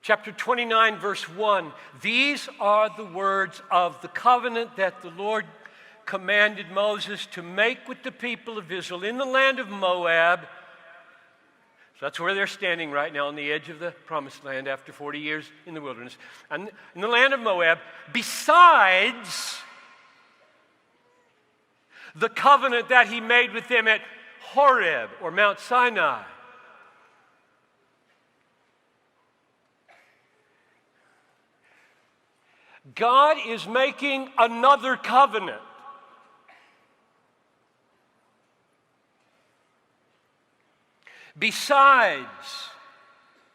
Chapter 29, verse 1. These are the words of the covenant that the Lord commanded Moses to make with the people of Israel in the land of Moab. So that's where they're standing right now, on the edge of the promised land after 40 years in the wilderness. And in the land of Moab, besides the covenant that he made with them at Horeb, or Mount Sinai. God is making another covenant. Besides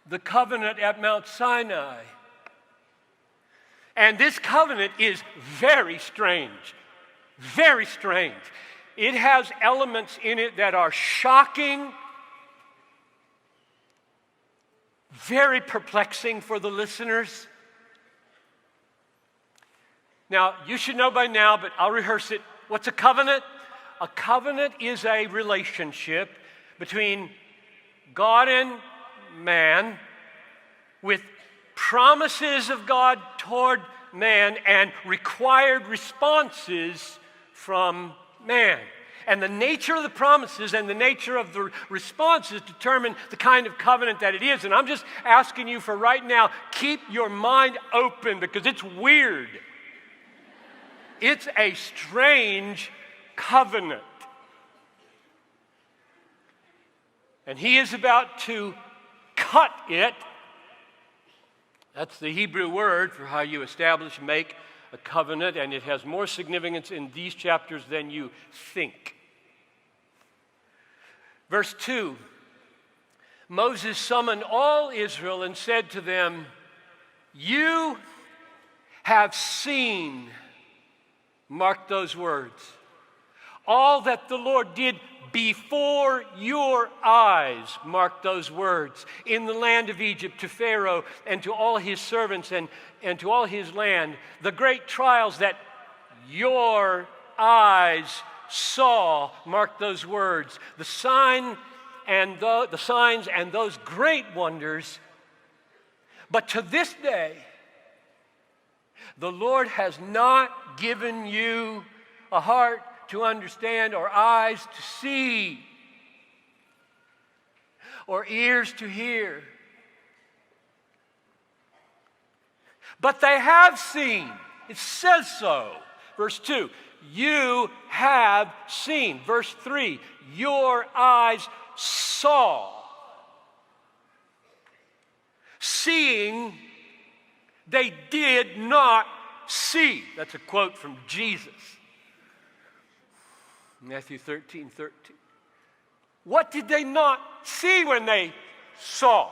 the covenant at Mount Sinai. And this covenant is very strange. Very strange. It has elements in it that are shocking, very perplexing for the listeners. Now, you should know by now, but I'll rehearse it. What's a covenant? A covenant is a relationship between God and man with promises of God toward man and required responses from man. And the nature of the promises and the nature of the responses determine the kind of covenant that it is. And I'm just asking you for right now, keep your mind open because it's weird. It's a strange covenant. And he is about to cut it. That's the Hebrew word for how you establish, make a covenant, and it has more significance in these chapters than you think. Verse 2, Moses summoned all Israel and said to them, "You have seen," mark those words, "all that the Lord did before your eyes," mark those words, "in the land of Egypt to Pharaoh and to all his servants and to all his land, the great trials that your eyes saw," mark those words, the signs and those great wonders. But to this day, the Lord has not given you a heart to understand, or eyes to see, or ears to hear. But they have seen. It says so. Verse 2, you have seen. Verse 3, your eyes saw. Seeing, they did not see. That's a quote from Jesus. Matthew 13:13. What did they not see when they saw?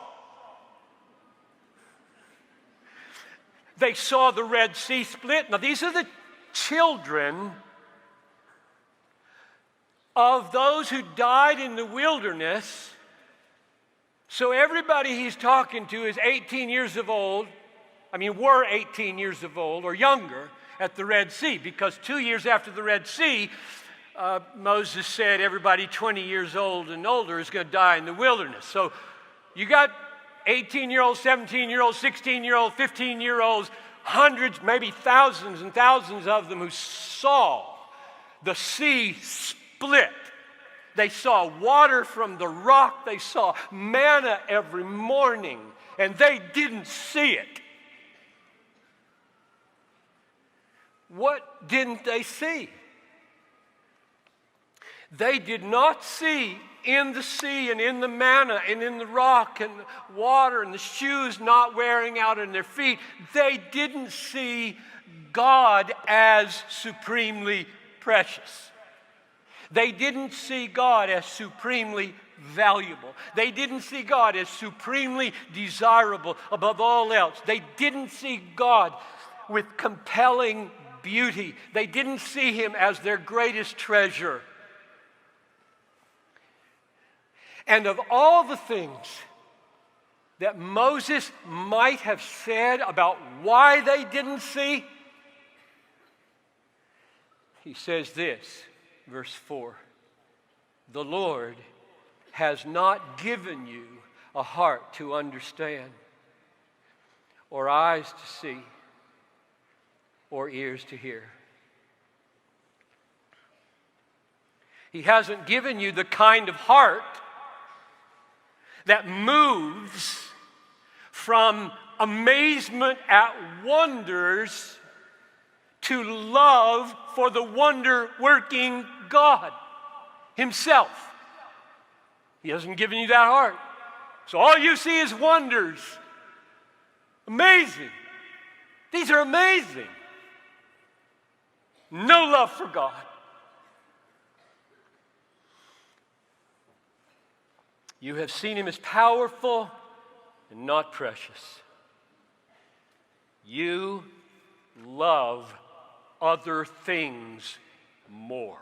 They saw the Red Sea split. Now, these are the children of those who died in the wilderness. So everybody he's talking to is 18 years of old. Were 18 years of old or younger at the Red Sea, because 2 years after the Red Sea, Moses said everybody 20 years old and older is going to die in the wilderness. So you got 18-year-olds, 17-year-olds, 16-year-olds, 15-year-olds, hundreds, maybe thousands and thousands of them who saw the sea split. They saw water from the rock. They saw manna every morning, and they didn't see it. What didn't they see? They did not see in the sea and in the manna and in the rock and the water and the shoes not wearing out on their feet. They didn't see God as supremely precious. They didn't see God as supremely valuable. They didn't see God as supremely desirable above all else. They didn't see God with compelling beauty. They didn't see him as their greatest treasure. And of all the things that Moses might have said about why they didn't see, he says this, verse 4, "The Lord has not given you a heart to understand." or eyes to see, or ears to hear. He hasn't given you the kind of heart that moves from amazement at wonders to love for the wonder-working God Himself. He hasn't given you that heart. So all you see is wonders. Amazing. These are amazing. No love for God. You have seen Him as powerful and not precious. You love other things more.